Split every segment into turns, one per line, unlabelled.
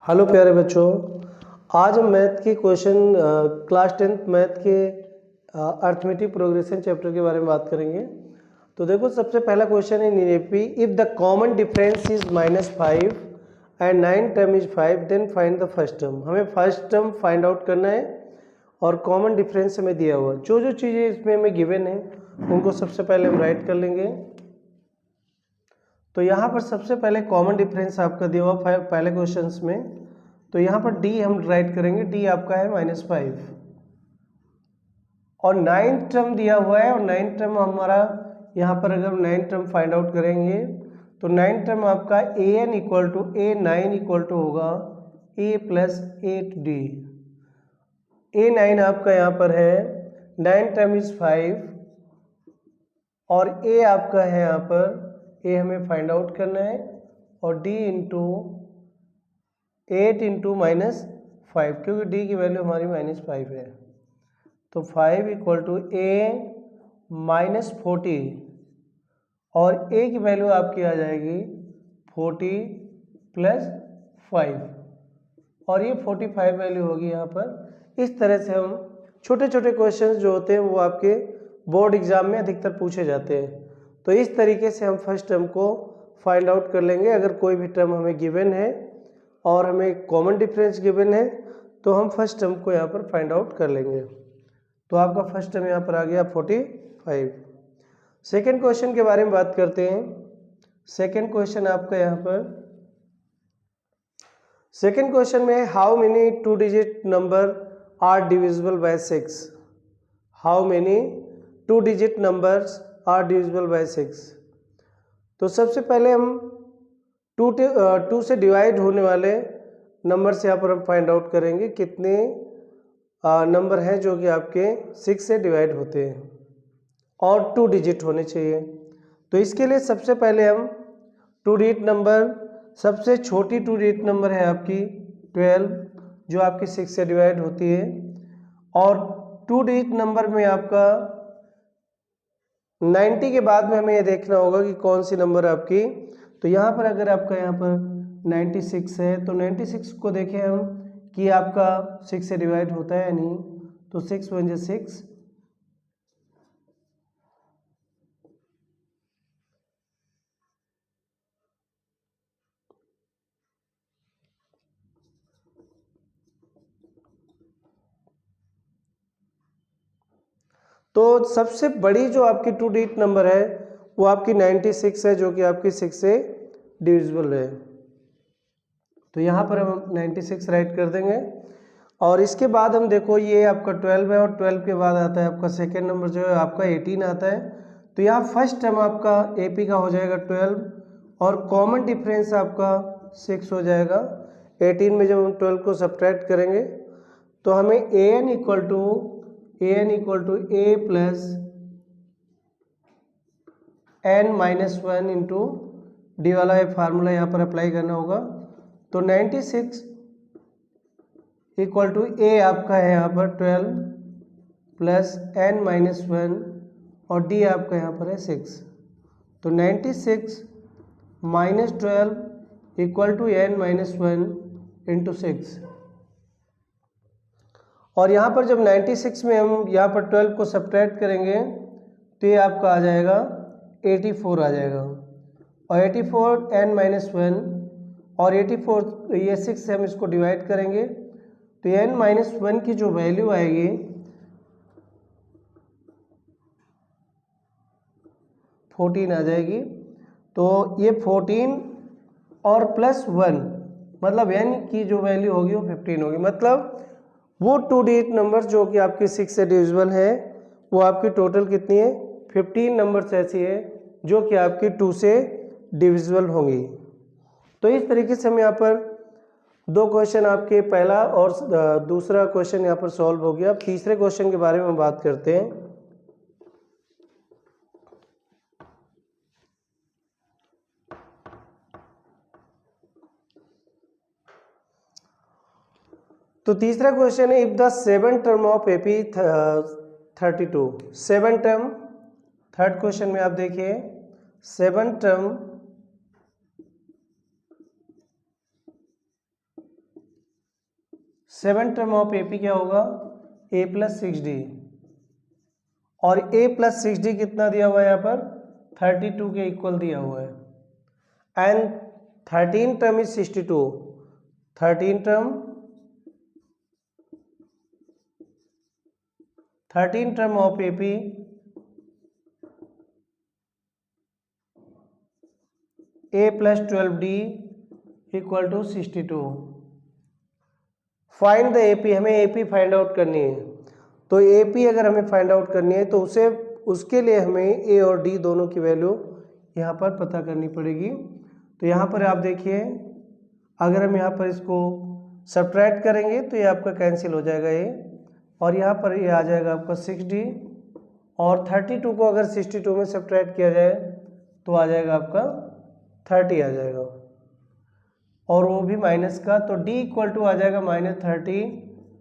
Hello प्यारे बच्चों, आज हम मैथ के क्वेश्चन क्लास 10th मैथ के अर्थमेटिक प्रोग्रेशन चैप्टर के बारे में बात करेंगे। तो देखो, सबसे पहला क्वेश्चन है निरेपी, if the common difference is -5 and 9 term is 5 then find the first term. हमें फर्स्ट टर्म फाइंड आउट करना है और कॉमन डिफरेंस हमें दिया हुआ। जो जो चीज़ें इसमें हमें गिवन है उनको सबसे पहले हम राइट कर लेंगे। तो यहाँ पर सबसे पहले कॉमन डिफरेंस आपका दिया हुआ पहले क्वेश्चंस में, तो यहाँ पर डी हम राइट करेंगे। डी आपका है -5 और 9 टर्म दिया हुआ है और 9 टर्म हमारा यहाँ पर अगर 9 टर्म फाइंड आउट करेंगे तो 9 टर्म आपका an equal to a9 equal to होगा a प्लस 8d। a9 आपका यहाँ पर है 9 टर्म इज 5 और a आपका है यहाँ पर a हमें फाइंड आउट करना है और d इंटू 8 इंटू -5, क्योंकि d की वैल्यू हमारी -5 है। तो 5 इक्वल टू a -40 और a की वैल्यू आपकी आ जाएगी 40 प्लस 5 और ये 45 वैल्यू होगी यहाँ पर। इस तरह से हम छोटे छोटे क्वेश्चंस जो होते हैं वो आपके बोर्ड एग्जाम में अधिकतर पूछे जाते हैं। तो इस तरीके से हम फर्स्ट टर्म को फाइंड आउट कर लेंगे। अगर कोई भी टर्म हमें गिवन है और हमें कॉमन डिफरेंस गिवन है तो हम फर्स्ट टर्म को यहाँ पर फाइंड आउट कर लेंगे। तो आपका फर्स्ट टर्म यहाँ पर आ गया 45। सेकेंड क्वेश्चन के बारे में बात करते हैं। सेकेंड क्वेश्चन आपका यहाँ पर, सेकेंड क्वेश्चन में how many 2 digit number are divisible by 6। How many 2 digit numbers are divisible by 6। तो सबसे पहले हम 2 से डिवाइड होने वाले नंबर्स यहाँ पर हम फाइंड आउट करेंगे। कितने नंबर हैं जो कि आपके 6 से डिवाइड होते हैं और 2 डिजिट होने चाहिए। तो इसके लिए सबसे पहले हम 2 डिजिट नंबर, सबसे छोटी 2 डिजिट नंबर है आपकी 12 जो आपकी 6 से डिवाइड होती है। और 2 डिजिट नंबर में आपका 90 के बाद में हमें ये देखना होगा कि कौन सी नंबर आपकी। तो यहाँ पर अगर आपका यहाँ पर 96 है तो 96 को देखें हम कि आपका 6 से डिवाइड होता है या नहीं। तो 6 1 6, तो सबसे बड़ी जो आपकी 2 डिजिट नंबर है वो आपकी 96 है जो कि आपकी 6 से डिविजिबल है। तो यहाँ पर हम 96 राइट कर देंगे। और इसके बाद हम देखो ये आपका 12 है और 12 के बाद आता है आपका सेकेंड नंबर जो है आपका 18 आता है। तो यहाँ फर्स्ट टर्म आपका AP का हो जाएगा 12 और कॉमन डिफरेंस आपका 6 हो जाएगा। 18 में जब हम 12 को सब्ट्रैक्ट करेंगे तो हमें an equal to a plus n-1 into D वाला फार्मूला यहाँ पर अप्लाई करना होगा। तो 96 इक्वल टू a आपका है यहाँ पर 12 प्लस n-1 और d आपका यहाँ पर है 6। तो 96 minus 12 equal to n-1 into 6। और यहाँ पर जब 96 में हम यहाँ पर 12 को सब्ट्रैक्ट करेंगे तो ये आपका आ जाएगा 84 आ जाएगा। और 84 n-1 और 84 ये 6 से हम इसको डिवाइड करेंगे तो n-1 की जो वैल्यू आएगी 14 आ जाएगी। तो ये 14 और प्लस 1 मतलब n की जो वैल्यू होगी वो 15 होगी। मतलब वो 2 डिजिट नंबर जो कि आपकी 6 से डिविजिबल है वो आपकी टोटल कितनी है 15 नंबर्स ऐसी है जो कि आपकी 2 से डिविजिबल होंगी। तो इस तरीके से हम यहाँ पर 2 क्वेश्चन आपके पहला और दूसरा क्वेश्चन यहाँ पर सॉल्व हो गया। अब तीसरे क्वेश्चन के बारे में हम बात करते हैं। तो तीसरा क्वेश्चन है, if the 7 term of AP 32, 7 term, third question में आप देखिए 7 टर्म 7 टर्म ऑफ AP क्या होगा, A प्लस 6D, और A प्लस 6D कितना दिया हुआ है यहाँ पर, 32 के इक्वल दिया हुआ है, and 13 term is 62, 13 term of AP A plus 12D equal to 62। Find the AP, हमें AP फाइंड आउट करनी है। तो AP अगर हमें फाइंड आउट करनी है तो उसके लिए हमें A और D दोनों की वैल्यू यहाँ पर पता करनी पड़ेगी। तो यहाँ पर आप देखिए, अगर हम यहाँ पर इसको सब्ट्रैक्ट करेंगे तो ये आपका कैंसिल हो जाएगा ये, और यहाँ पर ये आ जाएगा आपका 6D, और 32 को अगर 62 में सब्ट्रैक्ट किया जाए तो आ जाएगा आपका 30 आ जाएगा, और वो भी माइनस का, तो D इक्वल टू आ जाएगा -30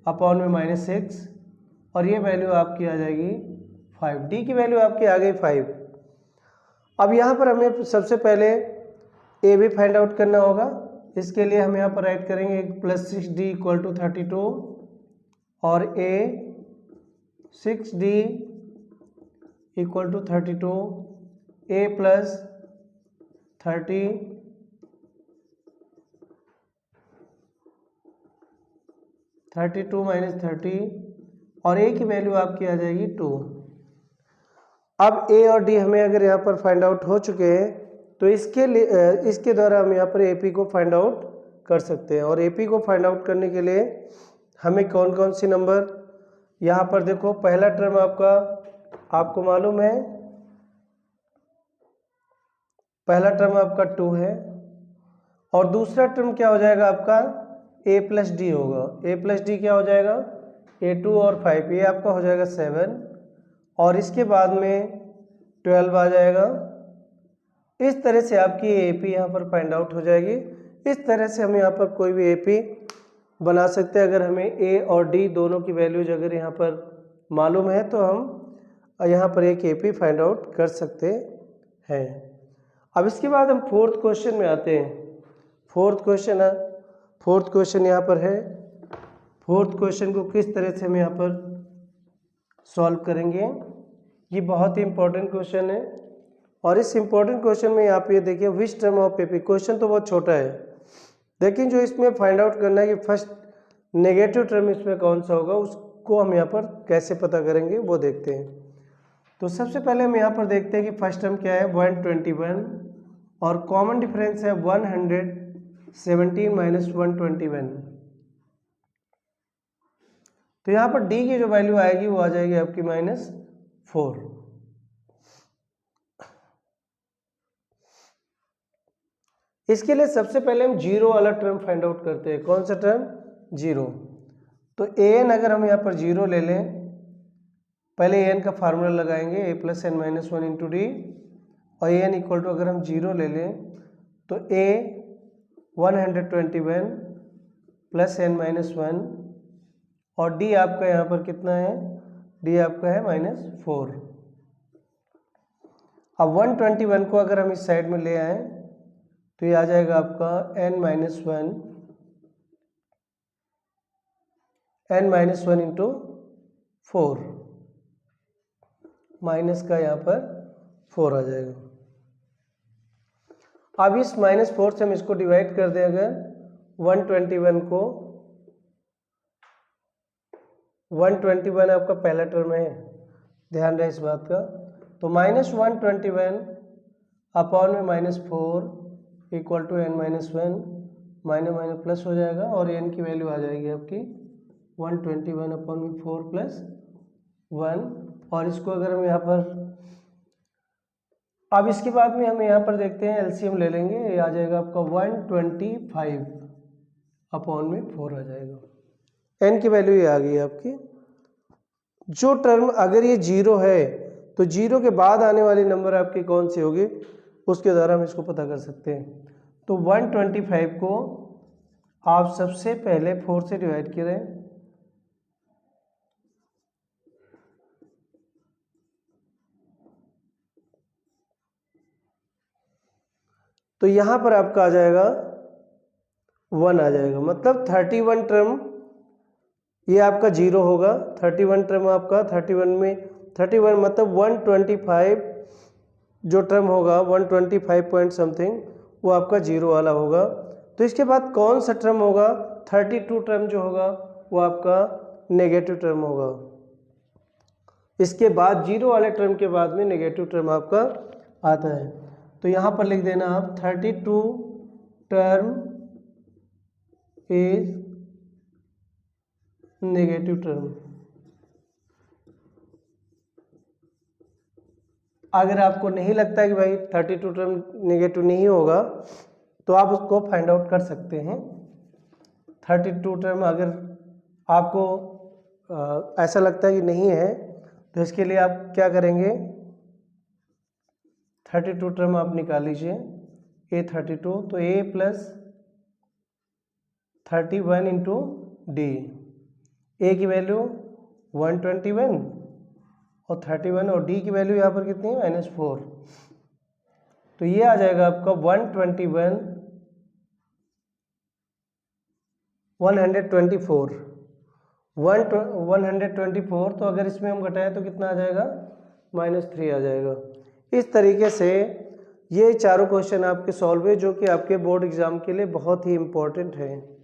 अपॉन में -6, और ये वैल्यू आपकी आ जाएगी 5। D की वैल्यू आपकी आ गई 5। अब यहाँ पर हमें सबसे पहले A भी फाइंड आउट करना होगा। इसके लिए हम यहाँ पर राइट करेंगे प्लस 6D इक्वल टू 32, और A 6D equal to 32, A plus 30 32 minus 30, और A की वैल्यू आपकी आ जाएगी 2। अब A और D हमें अगर यहाँ पर फाइंड आउट हो चुके हैं तो इसके द्वारा हम यहाँ पर AP को फाइंड आउट कर सकते हैं। और AP को फाइंड आउट करने के लिए हमें कौन कौन सी नंबर, यहाँ पर देखो पहला टर्म आपको मालूम है, पहला टर्म आपका 2 है, और दूसरा टर्म क्या हो जाएगा आपका A प्लस D होगा। A प्लस D क्या हो जाएगा, A2 और 5, ये आपका हो जाएगा 7, और इसके बाद में 12 आ जाएगा। इस तरह से आपकी AP यहाँ पर फाइंड आउट हो जाएगी। इस तरह से हम यहाँ पर कोई भी AP बना सकते हैं। अगर हमें A और D दोनों की वैल्यूज अगर यहाँ पर मालूम है तो हम यहाँ पर एक AP फाइंड आउट कर सकते हैं। अब इसके बाद हम फोर्थ क्वेश्चन में आते हैं। फोर्थ क्वेश्चन यहाँ पर है। फोर्थ क्वेश्चन को किस तरह से हम यहाँ पर सॉल्व करेंगे, ये बहुत ही इंपॉर्टेंट क्वेश्चन है। और इस इंपॉर्टेंट क्वेश्चन में आप ये देखिए, which term of AP, question तो बहुत छोटा है, लेकिन जो इसमें फाइंड आउट करना है कि फर्स्ट नेगेटिव टर्म इसमें कौन सा होगा, उसको हम यहाँ पर कैसे पता करेंगे वो देखते हैं। तो सबसे पहले हम यहाँ पर देखते हैं कि फर्स्ट टर्म क्या है, 121, और कॉमन डिफरेंस है 117 माइनस 121। तो यहाँ पर D की जो वैल्यू आएगी वो आ जाएगी आपकी -4। इसके लिए सबसे पहले हम जीरो वाला टर्म फाइंड आउट करते हैं। कौन सा टर्म, जीरो। तो an अगर हम यहाँ पर जीरो ले लें, पहले an का फार्मूला लगाएंगे, a plus n minus 1 into D, और an इक्वल टू अगर हम जीरो ले लें तो a 121 प्लस n माइनस 1, और d आपका यहाँ पर कितना है, d आपका है -4। अब 121 को अगर हम इस साइड में ले आए तो ये आ जाएगा आपका n माइनस 1 इंटू 4, माइनस का यहाँ पर 4 आ जाएगा। अब इस -4 से हम इसको डिवाइड कर दें, अगर 121 को, 121 आपका पहला टर्म है, ध्यान रहे इस बात का, तो -121 अपॉन में -4 equal to n minus 1, minus minus plus हो जाएगा, और n की वैल्यू आ जाएगी आपकी 121 अपॉन में 4 प्लस 1। और इसको अगर हम यहाँ पर, अब इसके बाद में हम यहाँ पर देखते हैं, एलसीएम ले लेंगे, ये आ जाएगा आपका 125 अपॉन में 4 आ जाएगा। n की वैल्यू ये आ गई आपकी। जो टर्म अगर ये जीरो है तो जीरो के बाद आने वाली नंबर आपकी कौन सी होगी, उसके द्वारा हम इसको पता कर सकते हैं। तो 125 को आप सबसे पहले 4 से डिवाइड करें, तो यहां पर आपका आ जाएगा 1 आ जाएगा, मतलब 31 टर्म ये आपका 0 होगा। 31 टर्म आपका 31 में 31 मतलब 125 जो टर्म होगा 125 पॉइंट समथिंग वो आपका 0 वाला होगा। तो इसके बाद कौन सा टर्म होगा 32 टर्म जो होगा वो आपका नेगेटिव टर्म होगा। इसके बाद 0 वाले टर्म के बाद में नेगेटिव टर्म आपका आता है। तो यहाँ पर लिख देना आप 32 टर्म इज नेगेटिव टर्म। अगर आपको नहीं लगता है कि भाई 32 टर्म नेगेटिव नहीं होगा तो आप उसको फाइंड आउट कर सकते हैं। 32 टर्म अगर आपको ऐसा लगता है कि नहीं है तो इसके लिए आप क्या करेंगे 32 टर्म आप निकाल लीजिए A32 तो A प्लस 31 इंटू डी। ए की वैल्यू 121 और 31 और डी की वैल्यू यहाँ पर कितनी है -4। तो ये आ जाएगा आपका 124 124। तो अगर इसमें हम घटाएं तो कितना आ जाएगा -3 आ जाएगा। इस तरीके से ये चारों क्वेश्चन आपके सॉल्व है जो कि आपके बोर्ड एग्जाम के लिए बहुत ही इम्पोर्टेंट है।